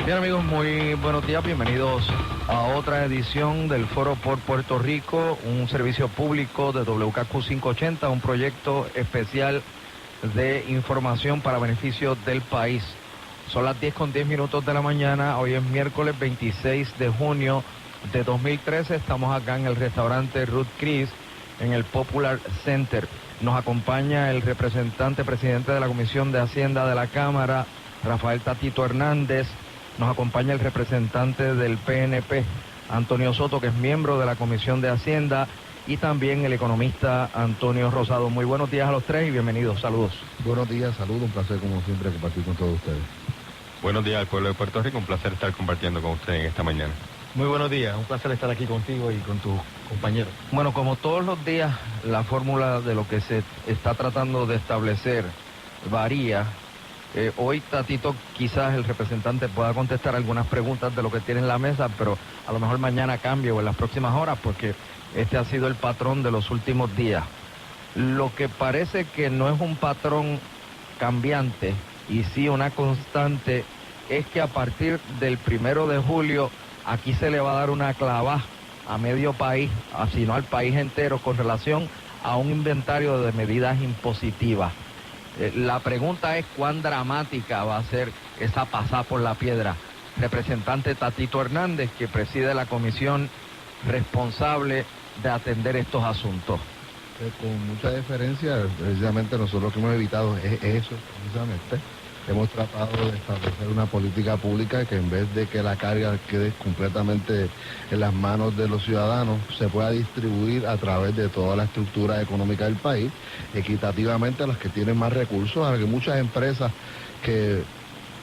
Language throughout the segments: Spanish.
Bien, amigos, muy buenos días, bienvenidos a otra edición del Foro por Puerto Rico, un servicio público de WKQ 580, un proyecto especial de información para beneficio del país. Son las 10:10 de la mañana, hoy es miércoles 26 de junio de 2013, estamos acá en el restaurante Ruth Chris, en el Popular Center. Nos acompaña el representante presidente de la Comisión de Hacienda de la Cámara, Rafael Tatito Hernández. Nos acompaña el representante del PNP, Antonio Soto, que es miembro de la Comisión de Hacienda, y también el economista Antonio Rosado. Muy buenos días a los tres y bienvenidos. Saludos. Buenos días, saludos, un placer como siempre compartir con todos ustedes. Buenos días al pueblo de Puerto Rico, un placer estar compartiendo con ustedes en esta mañana. Muy buenos días, un placer estar aquí contigo y con tus compañeros. Bueno, como todos los días, la fórmula de lo que se está tratando de establecer varía. Hoy, Tatito, quizás el representante pueda contestar algunas preguntas de lo que tiene en la mesa, pero a lo mejor mañana cambie o en las próximas horas, porque este ha sido el patrón de los últimos días. Lo que parece que no es un patrón cambiante y sí una constante es que a partir del 1 de julio aquí se le va a dar una clavada a medio país, sino al país entero, con relación a un inventario de medidas impositivas. La pregunta es cuán dramática va a ser esa pasada por la piedra. Representante Tatito Hernández, que preside la comisión responsable de atender estos asuntos. Con mucha deferencia, precisamente nosotros lo que hemos evitado es eso, precisamente. Hemos tratado de establecer una política pública que en vez de que la carga quede completamente en las manos de los ciudadanos, se pueda distribuir a través de toda la estructura económica del país, equitativamente a los que tienen más recursos, a que muchas empresas que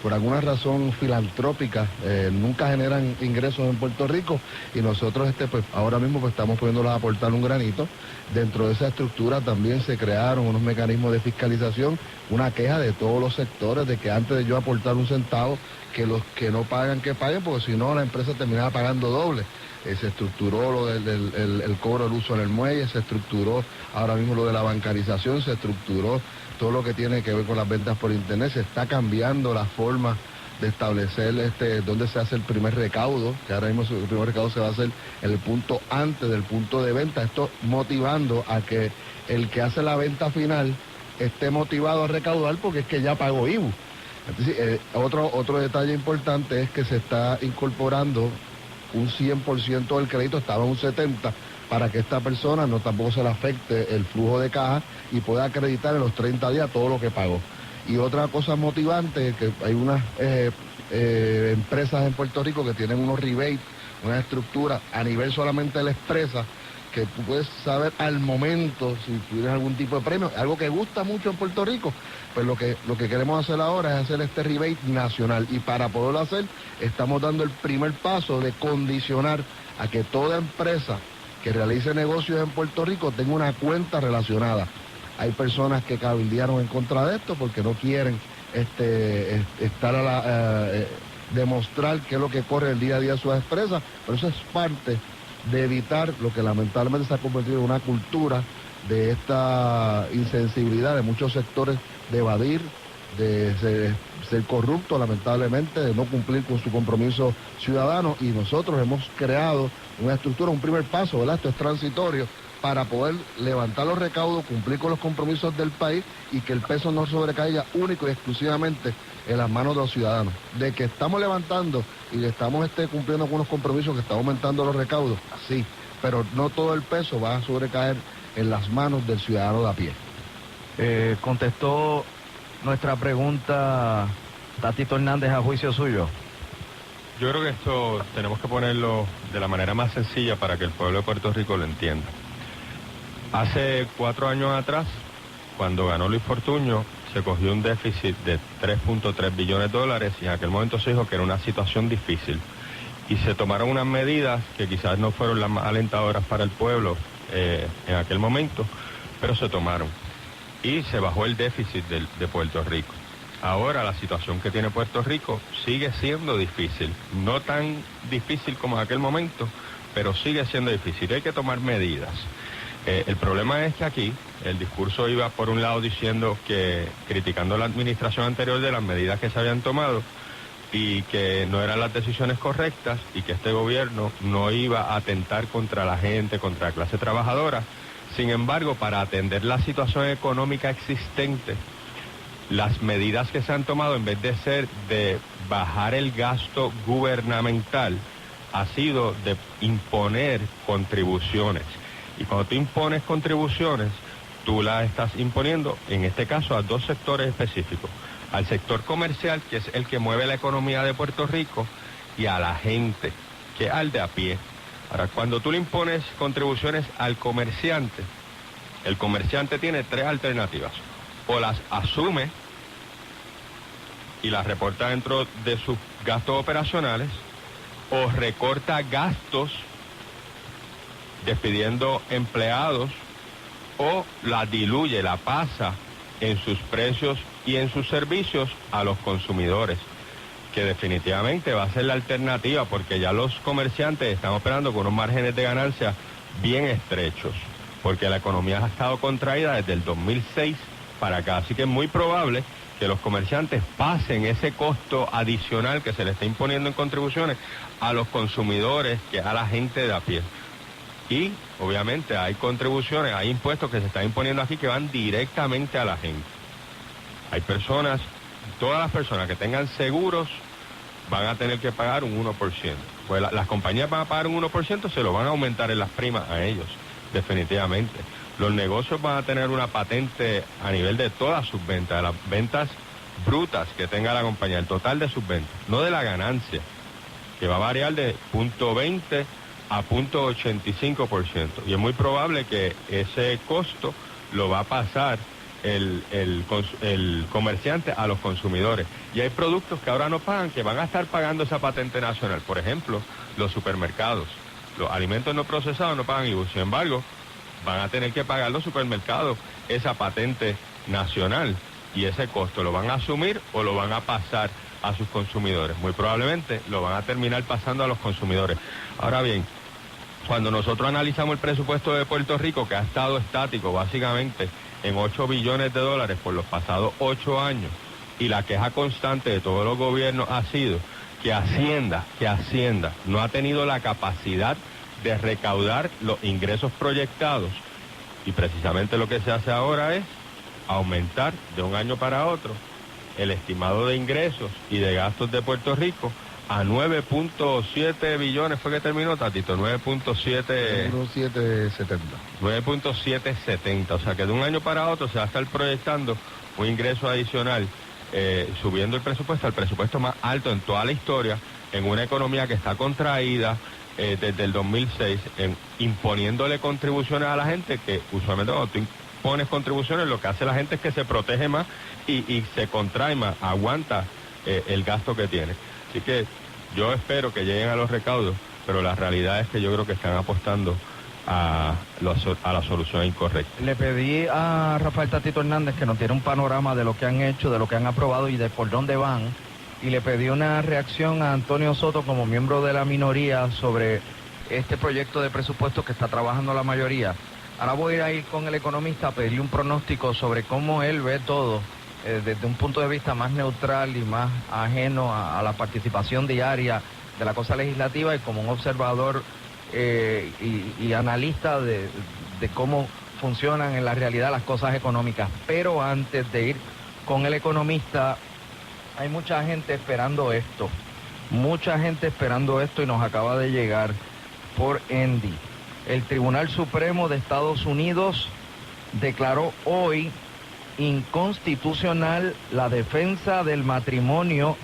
por alguna razón filantrópica nunca generan ingresos en Puerto Rico, y nosotros pues ahora mismo pues estamos poniéndolos a aportar un granito. Dentro de esa estructura también se crearon unos mecanismos de fiscalización, una queja de todos los sectores de que antes de yo aportar un centavo, que los que no pagan, que paguen, porque si no la empresa terminaba pagando doble. Se estructuró lo del cobro del uso en el muelle, se estructuró ahora mismo lo de la bancarización, se estructuró todo lo que tiene que ver con las ventas por internet. Se está cambiando la forma de establecer dónde se hace el primer recaudo, que ahora mismo el primer recaudo se va a hacer en el punto antes del punto de venta. Esto motivando a que el que hace la venta final esté motivado a recaudar porque es que ya pagó IBU. Entonces, otro detalle importante es que se está incorporando un 100% del crédito, estaba en un 70%, para que esta persona no tampoco se le afecte el flujo de caja y pueda acreditar en los 30 días todo lo que pagó. Y otra cosa motivante es que hay unas empresas en Puerto Rico que tienen unos rebates, una estructura a nivel solamente de la empresa, que tú puedes saber al momento si tienes algún tipo de premio, algo que gusta mucho en Puerto Rico. Pues lo que queremos hacer ahora es hacer este rebate nacional, y para poderlo hacer estamos dando el primer paso de condicionar a que toda empresa que realice negocios en Puerto Rico tenga una cuenta relacionada. Hay personas que cabildearon en contra de esto porque no quieren demostrar qué es lo que corre el día a día de sus empresas, pero eso es parte de evitar lo que lamentablemente se ha convertido en una cultura de esta insensibilidad de muchos sectores de evadir, de ser corrupto, lamentablemente, de no cumplir con su compromiso ciudadano, y nosotros hemos creado una estructura, un primer paso, ¿verdad? Esto es transitorio, para poder levantar los recaudos, cumplir con los compromisos del país y que el peso no sobrecaiga único y exclusivamente en las manos de los ciudadanos. De que estamos levantando y que estamos cumpliendo con unos compromisos, que está aumentando los recaudos, sí, pero no todo el peso va a sobrecaer en las manos del ciudadano de a pie. Contestó nuestra pregunta Tatito Hernández a juicio suyo. Yo creo que esto tenemos que ponerlo de la manera más sencilla para que el pueblo de Puerto Rico lo entienda. Hace 4 años atrás, cuando ganó Luis Fortuño, se cogió un déficit de $3.3 billones y en aquel momento se dijo que era una situación difícil. Y se tomaron unas medidas que quizás no fueron las más alentadoras para el pueblo en aquel momento, pero se tomaron. Y se bajó el déficit de Puerto Rico. Ahora la situación que tiene Puerto Rico sigue siendo difícil. No tan difícil como en aquel momento, pero sigue siendo difícil. Hay que tomar medidas. El problema es que aquí el discurso iba por un lado diciendo que criticando la administración anterior de las medidas que se habían tomado, y que no eran las decisiones correctas y que este gobierno no iba a atentar contra la gente, contra la clase trabajadora. Sin embargo, para atender la situación económica existente, las medidas que se han tomado, en vez de ser de bajar el gasto gubernamental, ha sido de imponer contribuciones. Y cuando tú impones contribuciones, tú las estás imponiendo, en este caso, a dos sectores específicos. Al sector comercial, que es el que mueve la economía de Puerto Rico, y a la gente, que es al de a pie. Ahora, cuando tú le impones contribuciones al comerciante, el comerciante tiene tres alternativas. O las asume y las reporta dentro de sus gastos operacionales, o recorta gastos despidiendo empleados, o la diluye, la pasa en sus precios y en sus servicios a los consumidores, que definitivamente va a ser la alternativa, porque ya los comerciantes están operando con unos márgenes de ganancia bien estrechos, porque la economía ha estado contraída desde el 2006 para acá, así que es muy probable que los comerciantes pasen ese costo adicional que se le está imponiendo en contribuciones a los consumidores, que a la gente de a pie. Y obviamente hay contribuciones, hay impuestos que se están imponiendo aquí que van directamente a la gente. Hay personas, todas las personas que tengan seguros van a tener que pagar un 1%. Pues las compañías van a pagar un 1%, se lo van a aumentar en las primas a ellos, definitivamente. Los negocios van a tener una patente a nivel de todas sus ventas, de las ventas brutas que tenga la compañía, el total de sus ventas, no de la ganancia, que va a variar de 0.20 a 0.85%. Y es muy probable que ese costo lo va a pasar el comerciante a los consumidores. Y hay productos que ahora no pagan, que van a estar pagando esa patente nacional. Por ejemplo, los supermercados. Los alimentos no procesados no pagan IVU. Sin embargo, van a tener que pagar los supermercados esa patente nacional, y ese costo lo van a asumir o lo van a pasar a sus consumidores. Muy probablemente lo van a terminar pasando a los consumidores. Ahora bien, cuando nosotros analizamos el presupuesto de Puerto Rico, que ha estado estático básicamente en 8 billones de dólares por los pasados 8 años, y la queja constante de todos los gobiernos ha sido que Hacienda no ha tenido la capacidad de recaudar los ingresos proyectados, y precisamente lo que se hace ahora es aumentar de un año para otro el estimado de ingresos y de gastos de Puerto Rico a 9.7 billones, fue que terminó, Tatito, 9.770, o sea que de un año para otro se va a estar proyectando un ingreso adicional, subiendo el presupuesto al presupuesto más alto en toda la historia, en una economía que está contraída desde el 2006, imponiéndole contribuciones a la gente, que usualmente cuando tú impones contribuciones, lo que hace la gente es que se protege más y se contrae más, aguanta el gasto que tiene. Así que yo espero que lleguen a los recaudos, pero la realidad es que yo creo que están apostando a la solución incorrecta. Le pedí a Rafael Tatito Hernández que nos diera un panorama de lo que han hecho, de lo que han aprobado y de por dónde van. Y le pedí una reacción a Antonio Soto como miembro de la minoría sobre este proyecto de presupuesto que está trabajando la mayoría. Ahora voy a ir con el economista a pedirle un pronóstico sobre cómo él ve todo desde un punto de vista más neutral y más ajeno a la participación diaria de la cosa legislativa, y como un observador y analista de cómo funcionan en la realidad las cosas económicas. Pero antes de ir con el economista, hay mucha gente esperando esto, y nos acaba de llegar por Endy. El Tribunal Supremo de Estados Unidos declaró hoy inconstitucional la defensa del matrimonio,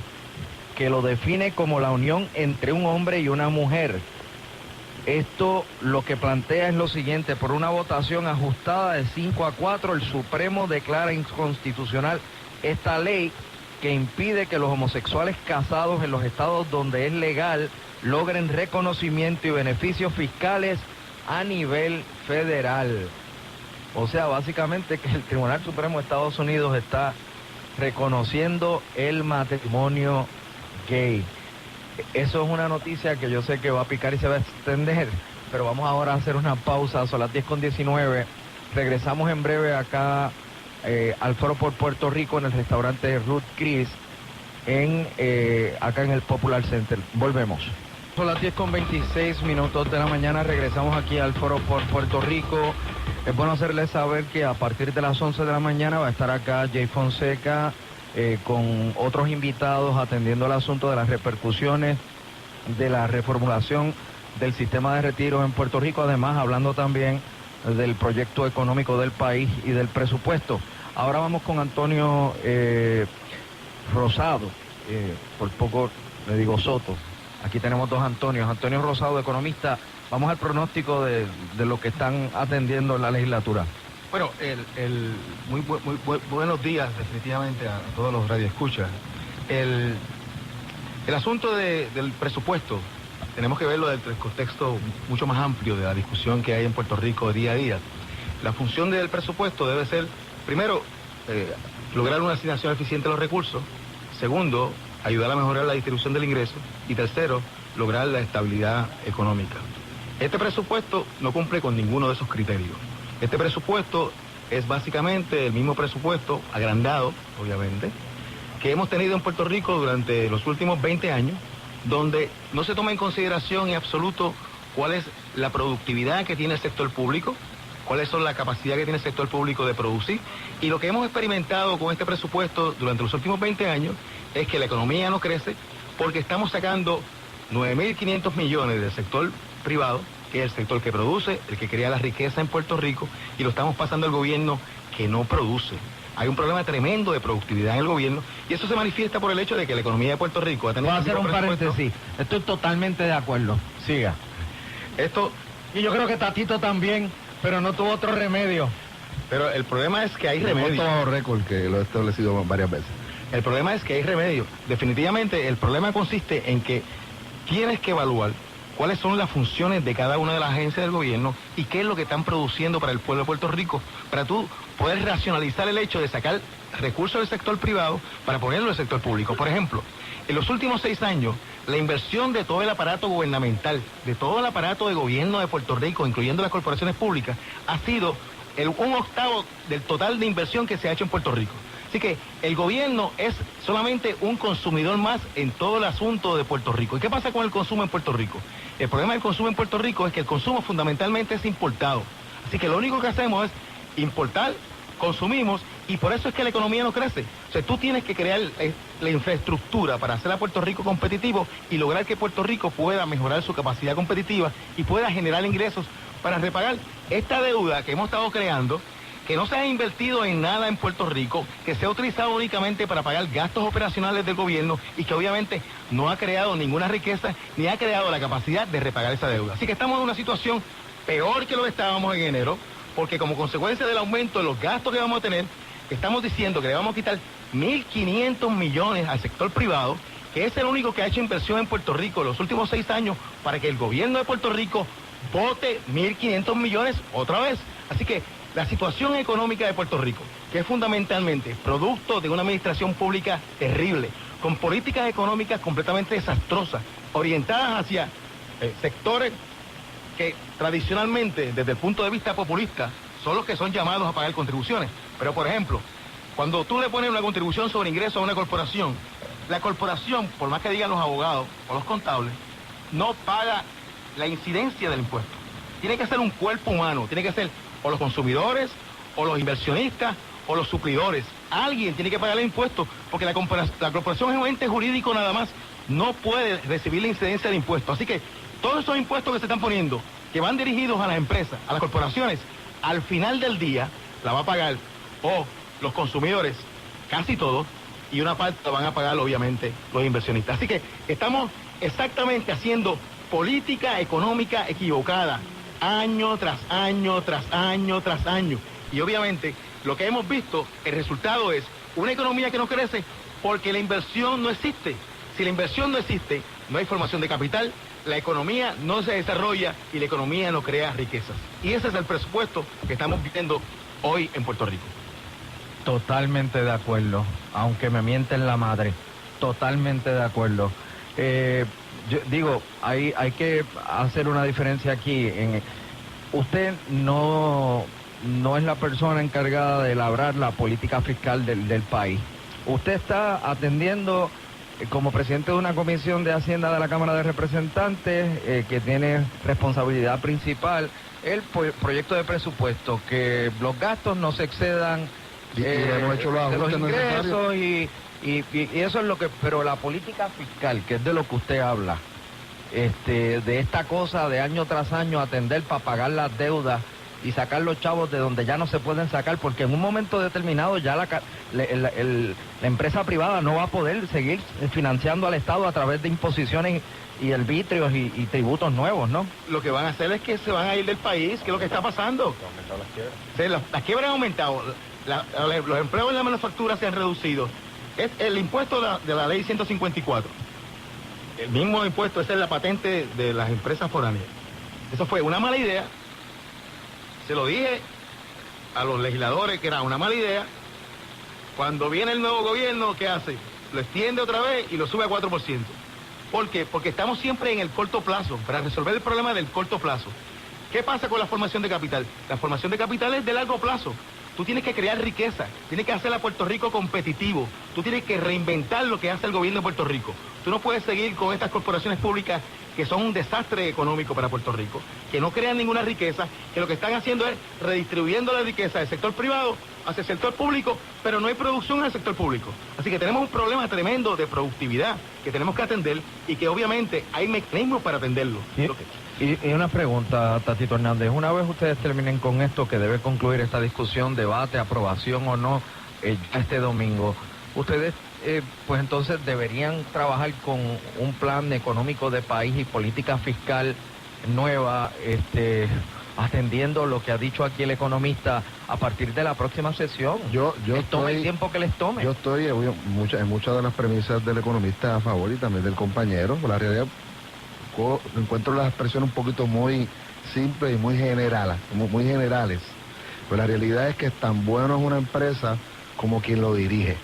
que lo define como la unión entre un hombre y una mujer. Esto lo que plantea es lo siguiente: por una votación ajustada de 5-4, el Supremo declara inconstitucional esta ley que impide que los homosexuales casados en los estados donde es legal logren reconocimiento y beneficios fiscales a nivel federal. O sea, básicamente que el Tribunal Supremo de Estados Unidos está reconociendo el matrimonio gay. Eso es una noticia que yo sé que va a picar y se va a extender, pero vamos ahora a hacer una pausa. Son las 10:19. Regresamos en breve acá al Foro por Puerto Rico, en el restaurante Ruth Chris, acá en el Popular Center. Volvemos. Son las 10:26 de la mañana, regresamos aquí al Foro por Puerto Rico. Es bueno hacerles saber que a partir de las 11 de la mañana va a estar acá Jay Fonseca con otros invitados atendiendo el asunto de las repercusiones de la reformulación del sistema de retiro en Puerto Rico, además hablando también del proyecto económico del país y del presupuesto. Ahora vamos con Antonio Rosado, por poco le digo Soto. Aquí tenemos dos Antonios. Antonio Rosado, economista. Vamos al pronóstico de lo que están atendiendo en la legislatura. Bueno, muy buenos días definitivamente a todos los radioescuchas. El asunto del presupuesto, tenemos que verlo desde el contexto mucho más amplio de la discusión que hay en Puerto Rico día a día. La función del presupuesto debe ser, primero, lograr una asignación eficiente de los recursos. Segundo, ayudar a mejorar la distribución del ingreso. Y tercero, lograr la estabilidad económica. Este presupuesto no cumple con ninguno de esos criterios. Este presupuesto es básicamente el mismo presupuesto, agrandado, obviamente, que hemos tenido en Puerto Rico durante los últimos 20 años, donde no se toma en consideración en absoluto cuál es la productividad que tiene el sector público, cuáles son la capacidad que tiene el sector público de producir. Y lo que hemos experimentado con este presupuesto durante los últimos 20 años es que la economía no crece porque estamos sacando 9.500 millones del sector privado, que es el sector que produce, el que crea la riqueza en Puerto Rico, y lo estamos pasando al gobierno que no produce. Hay un problema tremendo de productividad en el gobierno, y eso se manifiesta por el hecho de que la economía de Puerto Rico ha tenido... Voy a hacer un paréntesis. Estoy totalmente de acuerdo. Siga. Y yo creo que Tatito también, pero no tuvo otro remedio. Pero el problema es que hay remedio. Todo récord que lo he establecido varias veces. El problema es que hay remedio. Definitivamente el problema consiste en que tienes que evaluar cuáles son las funciones de cada una de las agencias del gobierno y qué es lo que están produciendo para el pueblo de Puerto Rico, para tú poder racionalizar el hecho de sacar recursos del sector privado para ponerlo en el sector público. Por ejemplo, en los últimos 6 años, la inversión de todo el aparato gubernamental, de todo el aparato de gobierno de Puerto Rico, incluyendo las corporaciones públicas, ha sido un octavo del total de inversión que se ha hecho en Puerto Rico. Así que el gobierno es solamente un consumidor más en todo el asunto de Puerto Rico. ¿Y qué pasa con el consumo en Puerto Rico? El problema del consumo en Puerto Rico es que el consumo fundamentalmente es importado. Así que lo único que hacemos es importar, consumimos, y por eso es que la economía no crece. O sea, tú tienes que crear la infraestructura para hacer a Puerto Rico competitivo y lograr que Puerto Rico pueda mejorar su capacidad competitiva y pueda generar ingresos para repagar esta deuda que hemos estado creando, que no se ha invertido en nada en Puerto Rico, que se ha utilizado únicamente para pagar gastos operacionales del gobierno y que obviamente no ha creado ninguna riqueza ni ha creado la capacidad de repagar esa deuda. Así que estamos en una situación peor que lo que estábamos en enero, porque como consecuencia del aumento de los gastos que vamos a tener, estamos diciendo que le vamos a quitar 1.500 millones al sector privado, que es el único que ha hecho inversión en Puerto Rico en los últimos 6 años para que el gobierno de Puerto Rico bote 1.500 millones otra vez. Así que la situación económica de Puerto Rico, que es fundamentalmente producto de una administración pública terrible, con políticas económicas completamente desastrosas, orientadas hacia sectores que tradicionalmente, desde el punto de vista populista, son los que son llamados a pagar contribuciones. Pero, por ejemplo, cuando tú le pones una contribución sobre ingresos a una corporación, la corporación, por más que digan los abogados o los contables, no paga la incidencia del impuesto. Tiene que ser un cuerpo humano, tiene que ser o los consumidores, o los inversionistas, o los suplidores. Alguien tiene que pagar el impuesto, porque la corporación es un ente jurídico nada más, no puede recibir la incidencia del impuesto. Así que todos esos impuestos que se están poniendo, que van dirigidos a las empresas, a las corporaciones, al final del día la va a pagar o los consumidores, casi todos, y una parte la van a pagar obviamente los inversionistas. Así que estamos exactamente haciendo política económica equivocada, año tras año, tras año, tras año. Y obviamente lo que hemos visto, el resultado es una economía que no crece porque la inversión no existe. Si la inversión no existe, no hay formación de capital, la economía no se desarrolla y la economía no crea riquezas. Y ese es el presupuesto que estamos viviendo hoy en Puerto Rico. Totalmente de acuerdo, aunque me mienten la madre. Totalmente de acuerdo. Yo digo, hay que hacer una diferencia aquí. Usted no es la persona encargada de elaborar la política fiscal del país. Usted está atendiendo como presidente de una comisión de Hacienda de la Cámara de Representantes, que tiene responsabilidad principal, el proyecto de presupuesto, que los gastos no se excedan hemos hecho los de los ajustes ingresos y eso es lo que, pero la política fiscal, que es de lo que usted habla, de esta cosa de año tras año atender para pagar las deudas y sacar los chavos de donde ya no se pueden sacar, porque en un momento determinado ya la empresa privada no va a poder seguir financiando al Estado a través de imposiciones y arbitrios y tributos nuevos, ¿no? Lo que van a hacer es que se van a ir del país, que es lo que está pasando. Las quiebras han aumentado, los empleos en la manufactura se han reducido. Es el impuesto de la ley 154. El mismo impuesto, esa es la patente de las empresas foráneas. Eso fue una mala idea. Se lo dije a los legisladores que era una mala idea. Cuando viene el nuevo gobierno, ¿qué hace? Lo extiende otra vez y lo sube a 4%. ¿Por qué? Porque estamos siempre en el corto plazo, para resolver el problema del corto plazo. ¿Qué pasa con la formación de capital? La formación de capital es de largo plazo. Tú tienes que crear riqueza, tienes que hacer a Puerto Rico competitivo, tú tienes que reinventar lo que hace el gobierno de Puerto Rico. Tú no puedes seguir con estas corporaciones públicas que son un desastre económico para Puerto Rico, que no crean ninguna riqueza, que lo que están haciendo es redistribuyendo la riqueza del sector privado hacia el sector público, pero no hay producción en el sector público. Así que tenemos un problema tremendo de productividad que tenemos que atender y que obviamente hay mecanismos para atenderlo. Y una pregunta, Tatito Hernández, una vez ustedes terminen con esto, que debe concluir esta discusión, debate, aprobación o no, este domingo, ustedes pues entonces deberían trabajar con un plan económico de país y política fiscal nueva, atendiendo lo que ha dicho aquí el economista a partir de la próxima sesión. Tome el tiempo que les tome. Yo estoy en muchas de las premisas del economista a favor y también del compañero. Por la realidad, encuentro las expresiones un poquito muy simples y muy generales. Pero la realidad es que tan bueno es una empresa como quien lo dirige.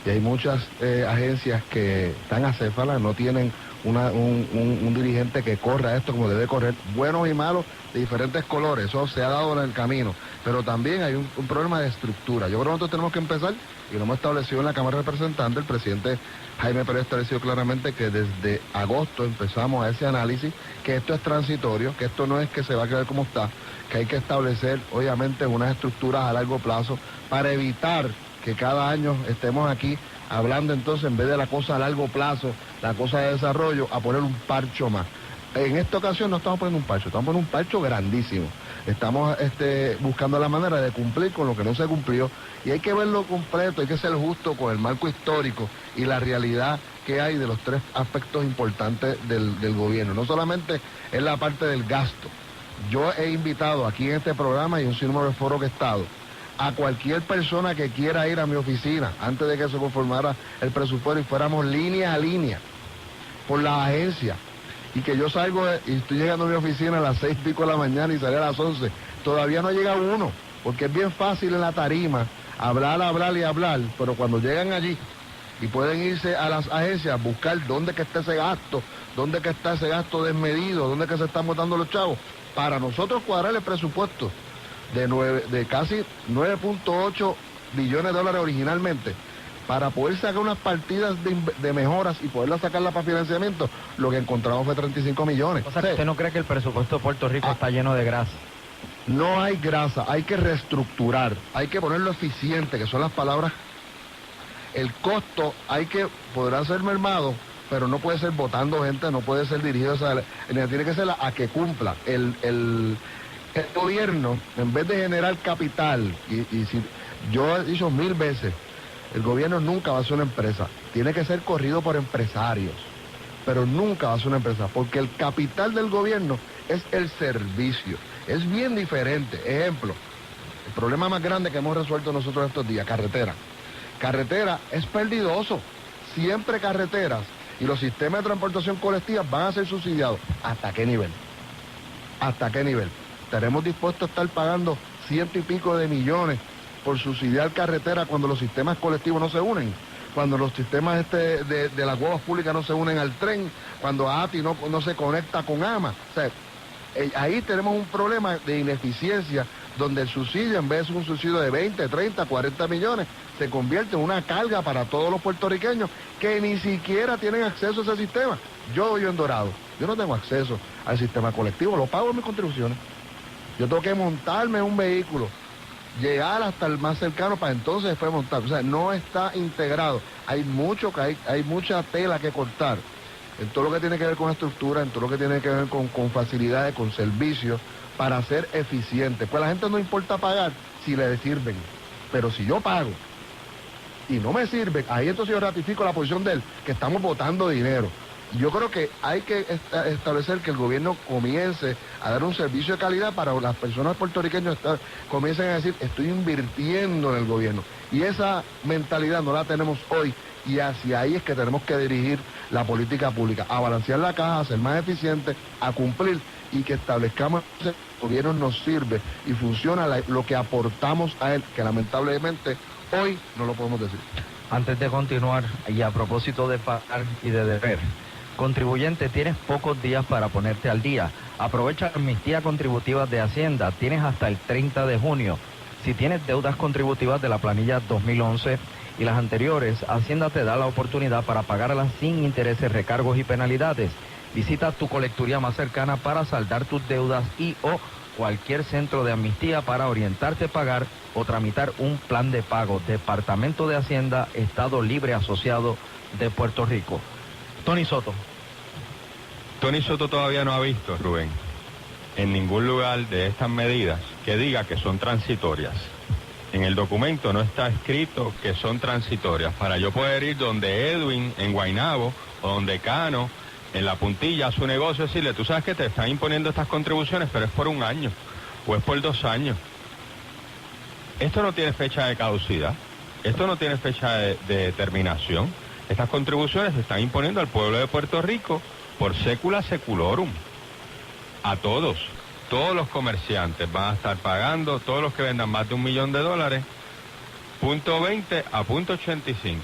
Y hay muchas agencias que están acéfalas, no tienen un dirigente que corra esto como debe correr, buenos y malos de diferentes colores, eso se ha dado en el camino, pero también hay un problema de estructura. Yo creo que nosotros tenemos que empezar, y lo hemos establecido en la Cámara de Representantes, el presidente Jaime Pérez estableció claramente que desde agosto empezamos a ese análisis, que esto es transitorio, que esto no es que se va a quedar como está, que hay que establecer obviamente unas estructuras a largo plazo para evitar que cada año estemos aquí hablando entonces, en vez de la cosa a largo plazo, la cosa de desarrollo, a poner un parcho más. En esta ocasión no estamos poniendo un parcho, estamos poniendo un parcho grandísimo. Estamos buscando la manera de cumplir con lo que no se cumplió y hay que verlo completo, hay que ser justo con el marco histórico y la realidad que hay de los tres aspectos importantes del gobierno. No solamente es la parte del gasto. Yo he invitado aquí en este programa y un sinnúmero de foros que he estado a cualquier persona que quiera ir a mi oficina antes de que se conformara el presupuesto y fuéramos línea a línea por la agencia y que yo salgo y estoy llegando a mi oficina a las 6:00 de la mañana y salí a las 11, todavía no llega uno, porque es bien fácil en la tarima hablar, pero cuando llegan allí y pueden irse a las agencias, buscar dónde que está ese gasto, dónde que está ese gasto desmedido, dónde que se están botando los chavos, para nosotros cuadrar el presupuesto de casi 9.8 billones de dólares originalmente, para poder sacar unas partidas de mejoras y poderlas sacarlas para financiamiento, lo que encontramos fue 35 millones. O sea, ¿usted no cree que el presupuesto de Puerto Rico está lleno de grasa? No hay grasa, hay que reestructurar, hay que ponerlo eficiente, que son las palabras. El costo podrá ser mermado, pero no puede ser votando gente, no puede ser dirigido tiene que ser a que cumpla. El gobierno, en vez de generar capital, y si yo he dicho 1000 veces, el gobierno nunca va a ser una empresa, tiene que ser corrido por empresarios, pero nunca va a ser una empresa, porque el capital del gobierno es el servicio, es bien diferente. Ejemplo, el problema más grande que hemos resuelto nosotros estos días, carretera es perdidoso, siempre carreteras y los sistemas de transportación colectiva van a ser subsidiados. ¿Hasta qué nivel? ¿Estaremos dispuestos a estar pagando 100 y pico de millones por subsidiar carretera cuando los sistemas colectivos no se unen? Cuando los sistemas de las guaguas públicas no se unen al tren, cuando ATI no se conecta con AMA. O sea, ahí tenemos un problema de ineficiencia donde el subsidio, en vez de un subsidio de 20, 30, 40 millones, se convierte en una carga para todos los puertorriqueños que ni siquiera tienen acceso a ese sistema. Yo vivo en Dorado, yo no tengo acceso al sistema colectivo, lo pago en mis contribuciones. Yo tengo que montarme en un vehículo, llegar hasta el más cercano para entonces después montar. O sea, no está integrado. Hay mucha tela que cortar en todo lo que tiene que ver con estructura, en todo lo que tiene que ver con facilidades, con servicios, para ser eficiente. Pues a la gente no importa pagar si le sirven, pero si yo pago y no me sirve, ahí entonces yo ratifico la posición de él, que estamos botando dinero. Yo creo que hay que establecer que el gobierno comience a dar un servicio de calidad para las personas puertorriqueñas, comiencen a decir, estoy invirtiendo en el gobierno. Y esa mentalidad no la tenemos hoy, y hacia ahí es que tenemos que dirigir la política pública, a balancear la caja, a ser más eficiente, a cumplir, y que establezcamos que el gobierno nos sirve y funciona lo que aportamos a él, que lamentablemente hoy no lo podemos decir. Antes de continuar, y a propósito de pagar y de deber, contribuyente, tienes pocos días para ponerte al día. Aprovecha la amnistía contributiva de Hacienda, tienes hasta el 30 de junio. Si tienes deudas contributivas de la planilla 2011 y las anteriores, Hacienda te da la oportunidad para pagarlas sin intereses, recargos y penalidades. Visita tu colecturía más cercana para saldar tus deudas y o cualquier centro de amnistía para orientarte a pagar o tramitar un plan de pago. Departamento de Hacienda, Estado Libre Asociado de Puerto Rico. Tony Soto. Tony Soto todavía no ha visto, Rubén, en ningún lugar de estas medidas que diga que son transitorias. En el documento no está escrito que son transitorias. Para yo poder ir donde Edwin en Guaynabo o donde Cano en La Puntilla a su negocio, decirle, tú sabes que te están imponiendo estas contribuciones, pero es por un año o es por 2 años. Esto no tiene fecha de caducidad, esto no tiene fecha de terminación. Estas contribuciones se están imponiendo al pueblo de Puerto Rico por secula seculorum. A todos los comerciantes van a estar pagando, todos los que vendan más de $1 millón, .20 a .85.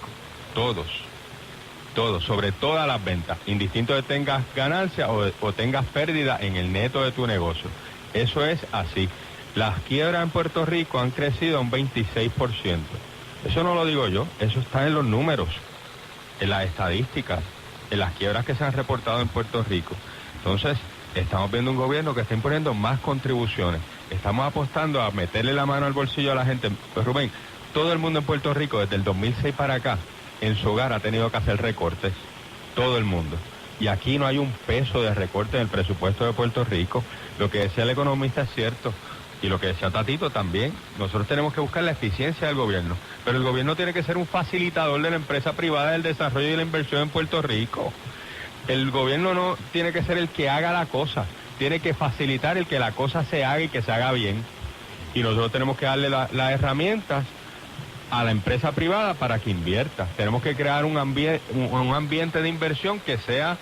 Todos, sobre todas las ventas, indistinto de tengas ganancia o tengas pérdida en el neto de tu negocio. Eso es así. Las quiebras en Puerto Rico han crecido un 26%. Eso no lo digo yo, eso está en los números, en las estadísticas, en las quiebras que se han reportado en Puerto Rico. Entonces, estamos viendo un gobierno que está imponiendo más contribuciones. Estamos apostando a meterle la mano al bolsillo a la gente. Pues Rubén, todo el mundo en Puerto Rico, desde el 2006 para acá, en su hogar ha tenido que hacer recortes. Todo el mundo. Y aquí no hay un peso de recorte en el presupuesto de Puerto Rico. Lo que decía el economista es cierto. Y lo que decía Tatito también, nosotros tenemos que buscar la eficiencia del gobierno, pero el gobierno tiene que ser un facilitador de la empresa privada del desarrollo y la inversión en Puerto Rico. El gobierno no tiene que ser el que haga la cosa, tiene que facilitar el que la cosa se haga y que se haga bien. Y nosotros tenemos que darle las herramientas a la empresa privada para que invierta. Tenemos que crear un ambiente de inversión que sea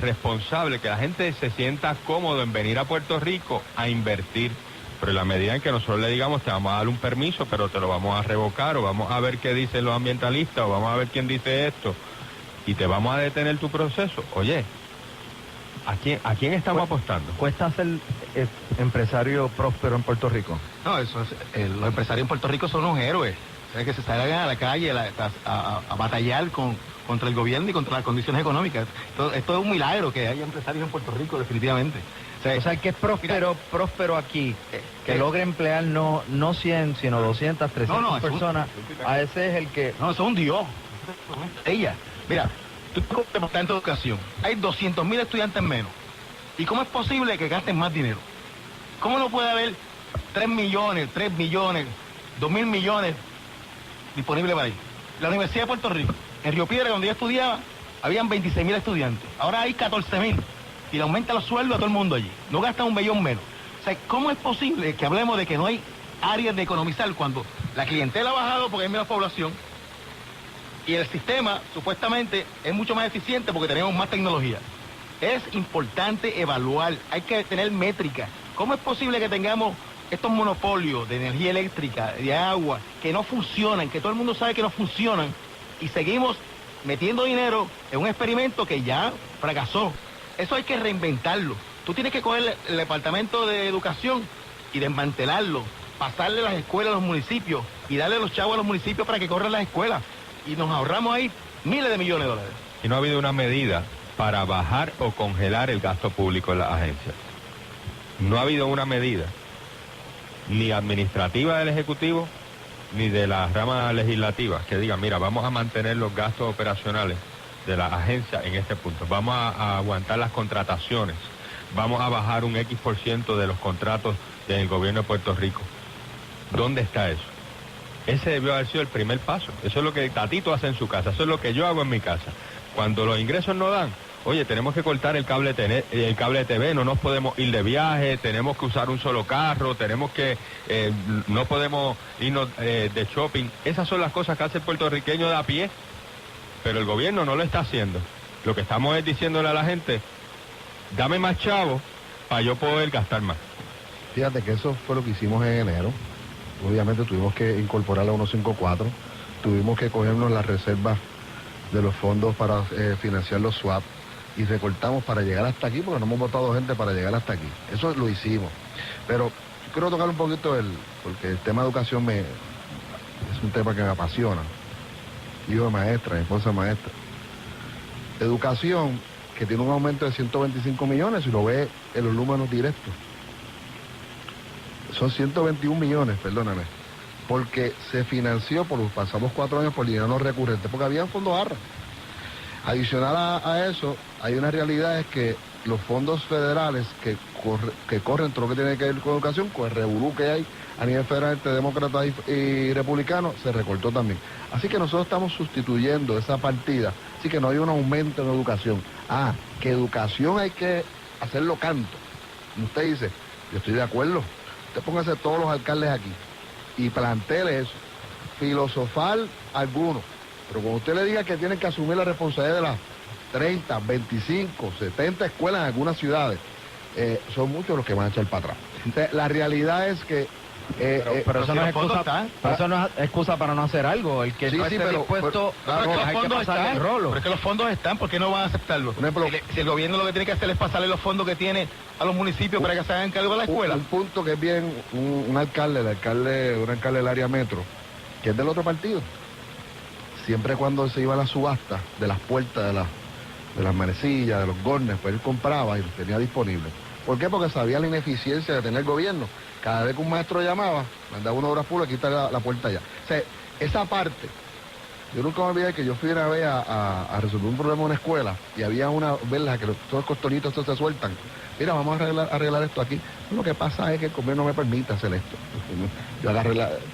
responsable, que la gente se sienta cómodo en venir a Puerto Rico a invertir. Pero en la medida en que nosotros le digamos, te vamos a dar un permiso, pero te lo vamos a revocar, o vamos a ver qué dicen los ambientalistas, o vamos a ver quién dice esto, y te vamos a detener tu proceso. Oye, ¿a quién estamos apostando? ¿Cuesta ser empresario próspero en Puerto Rico? No, eso es, los empresarios en Puerto Rico son unos héroes. O sea, que se salgan a la calle a batallar contra el gobierno y contra las condiciones económicas. Esto es un milagro que haya empresarios en Puerto Rico, definitivamente. O sea, que es próspero aquí, que logre emplear no 100, sino 200, 300 personas. A ese es el que... No, eso es un dios. Ella. Mira, tú tienes un departamento de educación. Hay 200,000 estudiantes menos. ¿Y cómo es posible que gasten más dinero? ¿Cómo no puede haber 3 millones, 2,000 millones disponibles para ahí? La Universidad de Puerto Rico, en Río Piedra, donde yo estudiaba, habían 26,000 estudiantes. Ahora hay 14,000. Y le aumenta los sueldos a todo el mundo allí. No gastan $1 billón menos. O sea, ¿cómo es posible que hablemos de que no hay áreas de economizar cuando la clientela ha bajado porque hay menos población y el sistema supuestamente es mucho más eficiente porque tenemos más tecnología? Es importante evaluar, hay que tener métrica. ¿Cómo es posible que tengamos estos monopolios de energía eléctrica, de agua, que no funcionan, que todo el mundo sabe que no funcionan, y seguimos metiendo dinero en un experimento que ya fracasó? Eso hay que reinventarlo. Tú tienes que coger el departamento de educación y desmantelarlo, pasarle las escuelas a los municipios y darle los chavos a los municipios para que corran las escuelas. Y nos ahorramos ahí miles de millones de dólares. Y no ha habido una medida para bajar o congelar el gasto público en las agencias. No ha habido una medida, ni administrativa del Ejecutivo, ni de la rama legislativa, que diga, mira, vamos a mantener los gastos operacionales de las agencias en este punto. Vamos a aguantar las contrataciones. Vamos a bajar un X% de los contratos del gobierno de Puerto Rico. ¿Dónde está eso? Ese debió haber sido el primer paso. Eso es lo que Tatito hace en su casa. Eso es lo que yo hago en mi casa. Cuando los ingresos no dan, oye, tenemos que cortar el cable de TV, no nos podemos ir de viaje, tenemos que usar un solo carro, tenemos que, no podemos irnos de shopping. Esas son las cosas que hace el puertorriqueño de a pie, pero el gobierno no lo está haciendo. Lo que estamos es diciéndole a la gente, dame más chavos para yo poder gastar más. Fíjate que eso fue lo que hicimos en enero. Obviamente tuvimos que incorporar la 154, tuvimos que cogernos las reservas de los fondos para financiar los swap y recortamos para llegar hasta aquí, porque no hemos votado gente para llegar hasta aquí. Eso lo hicimos. Pero quiero tocar un poquito porque el tema de educación es un tema que me apasiona. Hijo de maestra, mi esposa es maestra. Educación, que tiene un aumento de 125 millones, si lo ve en los números directos. Son 121 millones, perdóname, porque se financió, pasamos 4 años por dinero no recurrente, porque había fondos ARRA. Adicional a eso, hay una realidad, es que los fondos federales que corren todo lo que tiene que ver con educación, con el revolú que hay a nivel federal entre demócratas y republicanos, se recortó también. Así que nosotros estamos sustituyendo esa partida, así que no hay un aumento en educación. Que educación hay que hacerlo canto. Como usted dice, yo estoy de acuerdo. Usted póngase todos los alcaldes aquí y planteele eso, filosofar algunos, pero cuando usted le diga que tienen que asumir la responsabilidad de las 30, 25, 70 escuelas en algunas ciudades, son muchos los que van a echar para atrás. Entonces, la realidad es que pero eso no es excusa, eso no es excusa para no hacer algo. El que sí, no esté dispuesto, hay que pasarle el rolo. Pero es que los fondos están, ¿por qué no van a aceptarlo? Por ejemplo, si el gobierno lo que tiene que hacer es pasarle los fondos que tiene a los municipios para que se hagan cargo de la escuela. Un punto que es bien, un alcalde del área metro, que es del otro partido, siempre cuando se iba a la subasta de las puertas de las manecillas, de los gornes, pues él compraba y los tenía disponibles. ¿Por qué? Porque sabía la ineficiencia de tener el gobierno. Cada vez que un maestro llamaba, mandaba una obra pública y quitaba la puerta allá. O sea, esa parte, yo nunca me olvidé que yo fui una vez a resolver un problema en una escuela y había una verja que todos los costonitos estos se sueltan. Mira, vamos a arreglar esto aquí. Lo que pasa es que el gobierno no me permite hacer esto. Yo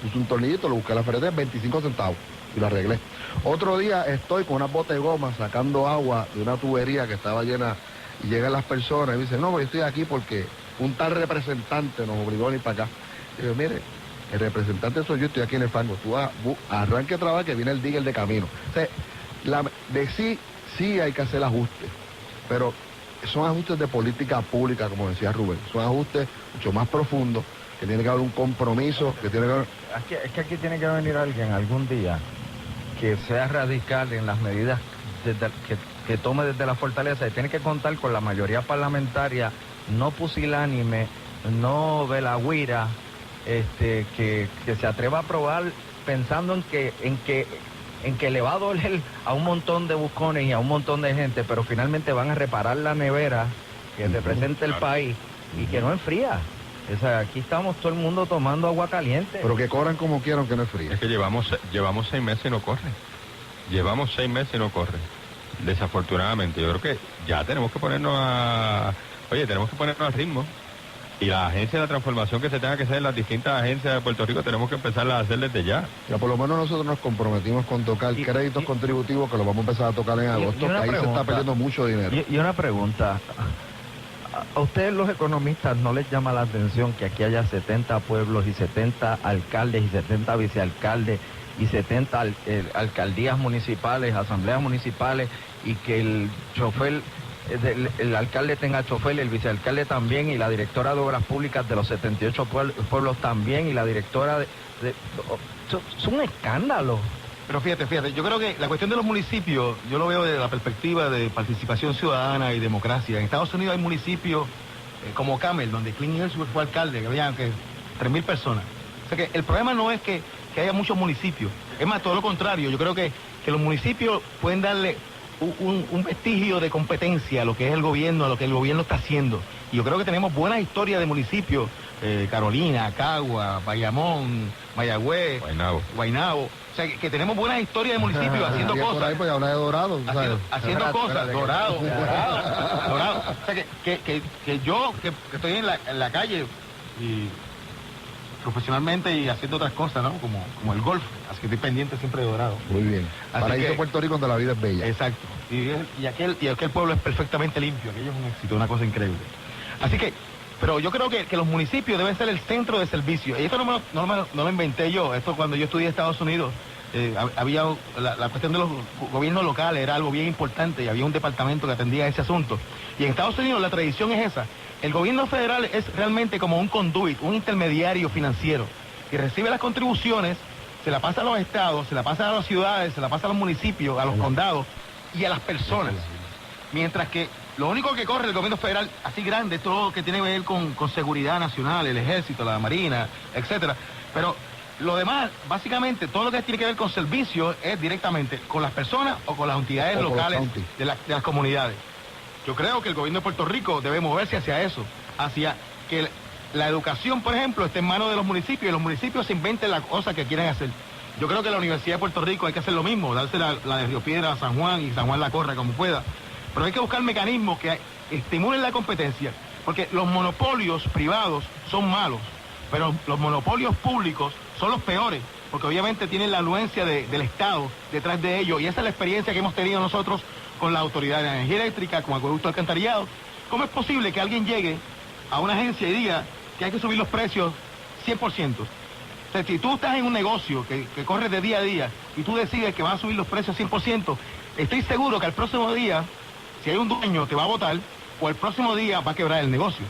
puse un tornillito, lo busqué a la ferretería, 25 centavos y lo arreglé. Otro día estoy con una bota de goma sacando agua de una tubería que estaba llena y llegan las personas y me dicen, no, yo estoy aquí porque un tal representante nos obligó a ir para acá. Y yo, mire, el representante soy yo, estoy aquí en el fango. Tú arranque a trabajar que viene el digger de camino. O sea, sí hay que hacer ajustes, pero son ajustes de política pública, como decía Rubén. Son ajustes mucho más profundos, que tiene que haber un compromiso, que tiene que haber... Es que aquí tiene que venir alguien algún día que sea radical en las medidas que tome desde la fortaleza y tiene que contar con la mayoría parlamentaria, no pusilánime, no velagüira, que se atreva a aprobar pensando en que le va a doler a un montón de buscones y a un montón de gente, pero finalmente van a reparar la nevera que representa el país y que no enfría. O sea, aquí estamos todo el mundo tomando agua caliente. Pero que corran como quieran, que no es fría. Es que llevamos 6 meses y no corre. Llevamos 6 meses y no corre. Desafortunadamente, yo creo que ya tenemos que ponernos al ritmo. Y la agencia de la transformación que se tenga que hacer en las distintas agencias de Puerto Rico, tenemos que empezar a hacer desde ya. Ya por lo menos nosotros nos comprometimos con tocar créditos contributivos, que lo vamos a empezar a tocar en agosto, que ahí se está perdiendo mucho dinero. Y una pregunta, ¿a ustedes los economistas no les llama la atención que aquí haya 70 pueblos y 70 alcaldes y 70 vicealcaldes y 70 alcaldías municipales, asambleas municipales, y que el chofer, el alcalde tenga chofer, el vicealcalde también, y la directora de obras públicas de los 78 pueblos también, y la directora es un escándalo? Pero fíjate, yo creo que la cuestión de los municipios, yo lo veo desde la perspectiva de participación ciudadana y democracia. En Estados Unidos hay municipios como Camel, donde Clint Eastwood fue alcalde, que había 3.000 personas. O sea que el problema no es que haya muchos municipios, es más, todo lo contrario. Yo creo que los municipios pueden darle un vestigio de competencia a lo que es el gobierno, a lo que el gobierno está haciendo. Y yo creo que tenemos buenas historias de municipios, Carolina, Cagua, Bayamón, Mayagüez, Guaynabo. O sea, que tenemos buenas historias de municipios haciendo cosas. Por ahí, pues habla de Dorado. Haciendo cosas, Dorado. O sea, que yo, que estoy en la calle y profesionalmente y haciendo otras cosas, ¿no? Como el golf, así que estoy pendiente siempre de Dorado. Muy bien. Paraíso Puerto Rico donde la vida es bella. Exacto. Y aquel pueblo es perfectamente limpio, aquello es un éxito, una cosa increíble. Así que, pero yo creo que los municipios deben ser el centro de servicio. Y esto no lo inventé yo, esto cuando yo estudié en Estados Unidos, había la cuestión de los gobiernos locales, era algo bien importante y había un departamento que atendía ese asunto. Y en Estados Unidos la tradición es esa. El gobierno federal es realmente como un conduit, un intermediario financiero, que recibe las contribuciones, se la pasa a los estados, se la pasa a las ciudades, se la pasa a los municipios, a los condados y a las personas. Mientras que lo único que corre el gobierno federal, así grande, es todo lo que tiene que ver con seguridad nacional, el ejército, la marina, etcétera. Pero lo demás, básicamente, todo lo que tiene que ver con servicios es directamente con las personas o con las entidades locales de las comunidades. Yo creo que el gobierno de Puerto Rico debe moverse hacia eso, hacia que la educación, por ejemplo, esté en manos de los municipios y los municipios se inventen las cosas que quieren hacer. Yo creo que la Universidad de Puerto Rico hay que hacer lo mismo, darse la de Río Piedra a San Juan y San Juan la corra como pueda. Pero hay que buscar mecanismos que estimulen la competencia, porque los monopolios privados son malos, pero los monopolios públicos son los peores, porque obviamente tienen la anuencia del Estado detrás de ellos, y esa es la experiencia que hemos tenido nosotros con la Autoridad de Energía Eléctrica, con Acueducto Alcantarillado. ¿Cómo es posible que alguien llegue a una agencia y diga que hay que subir los precios 100%? O sea, si tú estás en un negocio que corre de día a día y tú decides que vas a subir los precios 100%, estoy seguro que al próximo día, si hay un dueño que va a votar, o el próximo día va a quebrar el negocio.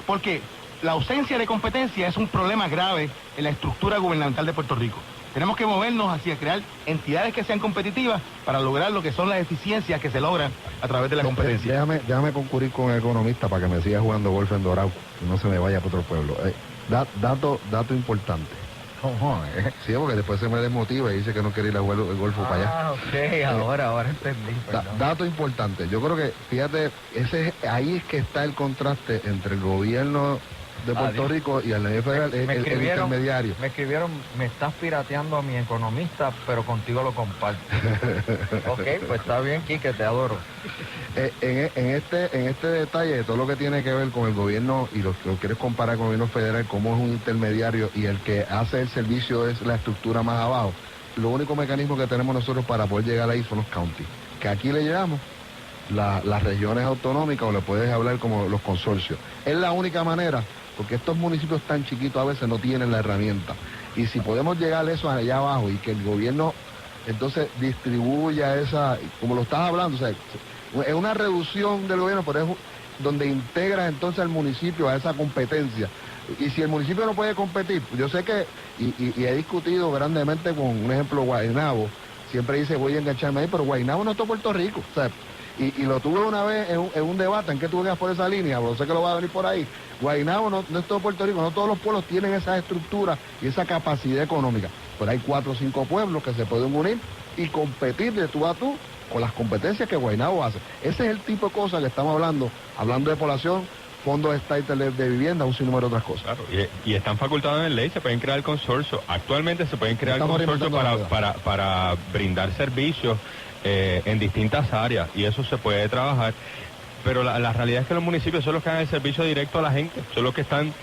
Porque la ausencia de competencia es un problema grave en la estructura gubernamental de Puerto Rico. Tenemos que movernos hacia crear entidades que sean competitivas para lograr lo que son las eficiencias que se logran a través de la competencia. Déjame concurrir con el economista para que me siga jugando golf en Dorado y no se me vaya para otro pueblo. Dato importante. Sí, porque después se me desmotiva y dice que no quiere ir a jugar el golfo para allá. Ok, ahora entendí. Dato importante. Yo creo que, fíjate, ahí es que está el contraste entre el gobierno de Puerto Rico y el federal, el intermediario. Me escribieron, me estás pirateando a mi economista, pero contigo lo comparto. Ok, pues está bien, Quique, te adoro. En este detalle de todo lo que tiene que ver con el gobierno y lo quieres comparar con el gobierno federal, como es un intermediario y el que hace el servicio es la estructura más abajo, lo único mecanismo que tenemos nosotros para poder llegar ahí son los counties, que aquí le llamamos las regiones autonómicas, o le puedes hablar como los consorcios. Es la única manera, porque estos municipios tan chiquitos a veces no tienen la herramienta. Y si podemos llegar a eso allá abajo y que el gobierno entonces distribuya esa, como lo estás hablando, o sea, es una reducción del gobierno, pero es donde integra entonces al municipio a esa competencia. Y si el municipio no puede competir, yo sé que, y he discutido grandemente con un ejemplo Guaynabo, siempre dice voy a engancharme ahí, pero Guaynabo no es todo Puerto Rico, o sea, y lo tuve una vez en un debate en que tú vengas por esa línea, pero sé que lo va a venir por ahí. Guaynabo no es todo Puerto Rico, no todos los pueblos tienen esa estructura y esa capacidad económica, pero hay 4 o 5 pueblos que se pueden unir y competir de tú a tú con las competencias que Guaynabo hace. Ese es el tipo de cosas que estamos hablando de población, fondos estatales de vivienda, un sinnúmero de otras cosas. Claro, y están facultados en ley, se pueden crear consorcios. Actualmente se pueden crear consorcios para brindar servicios en distintas áreas, y eso se puede trabajar. Pero la realidad es que los municipios son los que dan el servicio directo a la gente, son los que están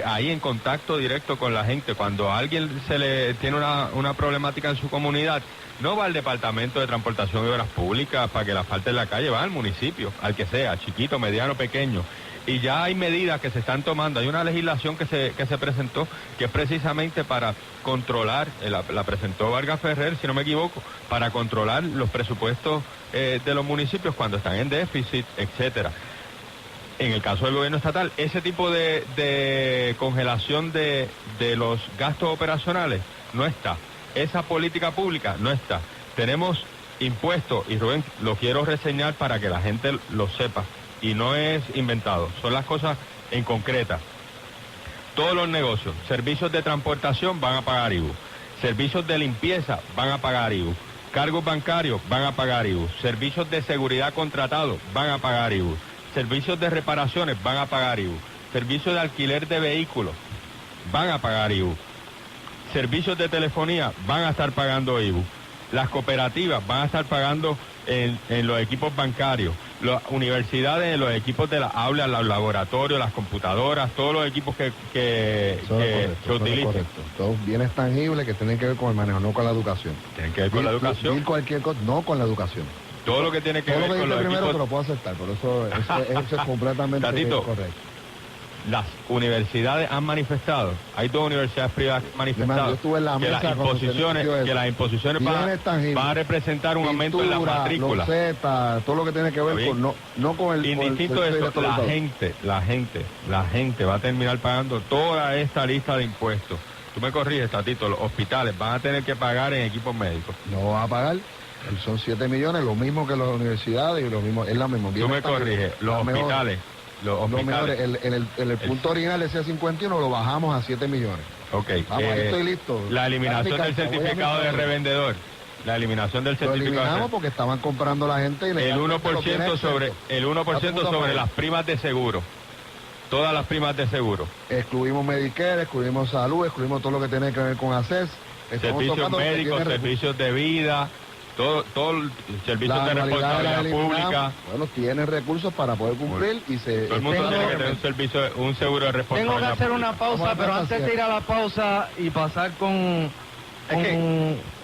ahí en contacto directo con la gente. Cuando a alguien se le tiene una problemática en su comunidad, no va al Departamento de Transportación y Obras Públicas para que la asfalte en la calle, va al municipio, al que sea, chiquito, mediano, pequeño. Y ya hay medidas que se están tomando. Hay una legislación que se presentó que es precisamente para controlar, la presentó Vargas Ferrer, si no me equivoco, para controlar los presupuestos de los municipios cuando están en déficit, etcétera. En el caso del gobierno estatal, ese tipo de congelación de los gastos operacionales no está. Esa política pública no está. Tenemos impuestos, y Rubén, lo quiero reseñar para que la gente lo sepa. y no es inventado, son las cosas en concreta. Todos los negocios, servicios de transportación van a pagar IVU, servicios de limpieza van a pagar IVU, cargos bancarios van a pagar IVU, servicios de seguridad contratados van a pagar IVU, servicios de reparaciones van a pagar IVU, servicios de alquiler de vehículos van a pagar IVU, servicios de telefonía van a estar pagando IVU, las cooperativas van a estar pagando en los equipos bancarios, las universidades, los equipos de las aulas, los laboratorios, las computadoras, todos los equipos que utilicen. Correcto. Todos bienes tangibles que tienen que ver con el manejo, no con la educación. Tienen que ver con la educación. Cualquier cosa, no con la educación. Todo lo que tiene que ver con los primero equipos. te lo puedo aceptar, pero eso es completamente Tatito, correcto. Las universidades han manifestado, hay 2 universidades privadas que han manifestado yo estuve en la mesa que las imposiciones van a representar un aumento en la matrícula. Todo lo que tiene que ver con no con el indistinto de eso, la gente va a terminar pagando toda esta lista de impuestos. Tú me corriges, Tatito, los hospitales van a tener que pagar en equipos médicos. No va a pagar. Son 7 millones, lo mismo que las universidades y lo mismo, es la misma. Tú me corriges, los hospitales. En el punto original decía 51, lo bajamos a 7 millones. Ok. Vamos, ahí estoy listo. La eliminación del certificado de revendedor. La eliminación del certificado. Lo eliminamos porque estaban comprando la gente. Y el 1% sobre las primas de seguro. Todas las primas de seguro. Excluimos Medicare, excluimos salud, excluimos todo lo que tiene que ver con ACES. Servicios médicos, servicios de vida. Todo el servicio de responsabilidad pública. Bueno, tienen recursos para poder cumplir y se... Todo el mundo tiene que tener un seguro de responsabilidad. Tengo que hacer una pausa, pero antes de ir a la pausa y pasar con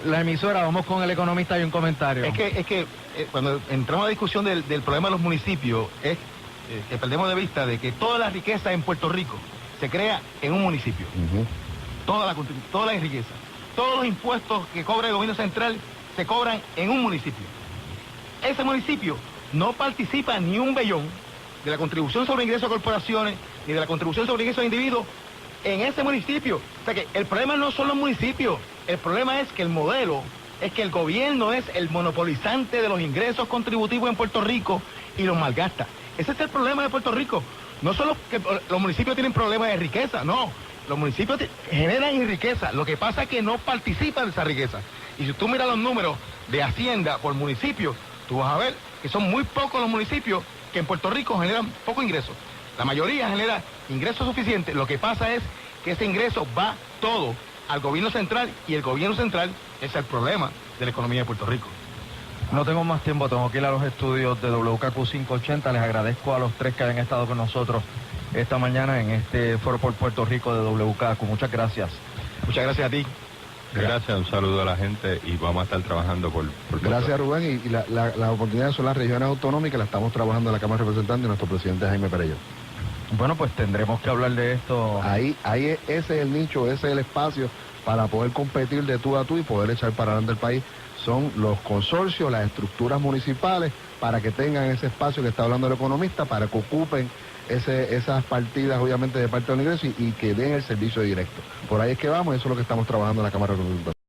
la emisora, vamos con el economista y un comentario. Es que cuando entramos a la discusión del problema de los municipios, es que perdemos de vista de que toda la riqueza en Puerto Rico se crea en un municipio. Toda la riqueza. Todos los impuestos que cobra el gobierno central se cobran en un municipio. Ese municipio no participa ni un bellón de la contribución sobre ingresos de corporaciones ni de la contribución sobre ingresos de individuos en ese municipio. O sea que el problema no son los municipios, el problema es que el modelo es que el gobierno es el monopolizante de los ingresos contributivos en Puerto Rico y los malgasta. Ese es el problema de Puerto Rico. No solo que los municipios tienen problemas de riqueza, no. Los municipios generan riqueza, lo que pasa es que no participan de esa riqueza. Y si tú miras los números de Hacienda por municipio, tú vas a ver que son muy pocos los municipios que en Puerto Rico generan poco ingreso. La mayoría genera ingresos suficientes. Lo que pasa es que ese ingreso va todo al gobierno central y el gobierno central es el problema de la economía de Puerto Rico. No tengo más tiempo, tengo que ir a los estudios de WKQ 580. Les agradezco a los 3 que hayan estado con nosotros esta mañana en este Foro por Puerto Rico de WKQ. Muchas gracias. Muchas gracias a ti. Gracias, un saludo a la gente y vamos a estar trabajando por Gracias, Rubén, y las oportunidades son las regiones autonómicas, las estamos trabajando en la Cámara de Representantes y nuestro presidente Jaime Perello. Bueno, pues tendremos que hablar de esto. Ahí ese es el nicho, ese es el espacio para poder competir de tú a tú y poder echar para adelante el país. Son los consorcios, las estructuras municipales, para que tengan ese espacio que está hablando el economista, para que ocupen esas partidas, obviamente, de parte del ingreso y que den el servicio directo. Por ahí es que vamos, eso es lo que estamos trabajando en la Cámara de Representantes.